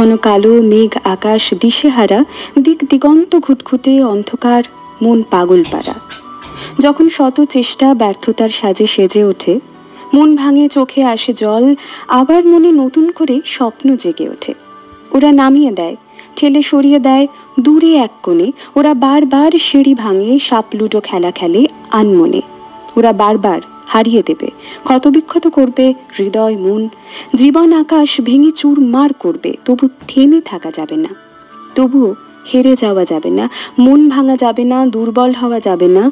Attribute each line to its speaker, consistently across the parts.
Speaker 1: ঘন কালো মেঘ আকাশ দিশেহারা, দিক দিগন্ত ঘুটঘুটে অন্ধকার, মন পাগল পাড়া। যখন শত চেষ্টা ব্যর্থতার সাজে সেজে ওঠে, মন ভাঙে, চোখে আসে জল, আবার মনে নতুন করে স্বপ্ন জেগে ওঠে। ওরা নামিয়ে দেয়, ঠেলে সরিয়ে দেয় দূরে এক কোণে। ওরা বারবার সিঁড়ি ভাঙে, সাপ লুডো খেলা খেলে আনমনে। ওরা বারবার হারিয়ে দেবে, ক্ষতবিক্ষত করবে হৃদয় মন। জীবন আকাশ ভেঙে চুরমার করবে, তবু থেমে থাকা যাবে না, তবুও হেরে যাওয়া যাবে না, মন ভাঙা যাবে না, দুর্বল হওয়া যাবে না।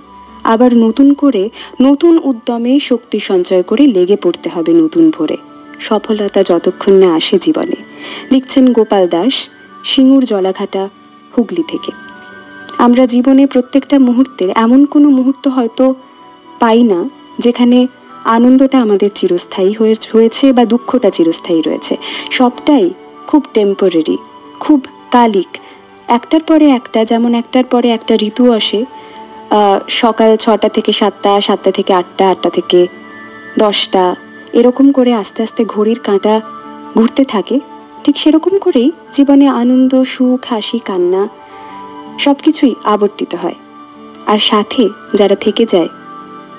Speaker 1: আবার নতুন করে নতুন উদ্যমে শক্তি সঞ্চয় করে লেগে পড়তে হবে নতুন ভোরে। সফলতা যতক্ষণ না আসে জীবনে। লিখছেন গোপাল দাস, সিঙ্গুর জলাঘাটা, হুগলি থেকে। আমরা জীবনে প্রত্যেকটা মুহূর্তের এমন কোনো মুহূর্ত হয়তো পাই না যেখানে আনন্দটা আমাদের চিরস্থায়ী হয়েছে বা দুঃখটা চিরস্থায়ী রয়েছে। সবটাই খুব টেম্পোরারি, খুব কালিক। একটার পরে একটা, যেমন একটার পরে একটা ঋতু আসে, সকাল 6টা থেকে 7টা, 7টা থেকে 8টা, 8টা থেকে 10টা, এরকম করে আস্তে আস্তে ঘড়ির কাঁটা ঘুরতে থাকে। ঠিক সেরকম করেই জীবনে আনন্দ, সুখ, হাসি, কান্না সব কিছুই আবর্তিত হয়। আর সাথে যারা থেকে যায়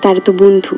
Speaker 1: তারা তো বন্ধু।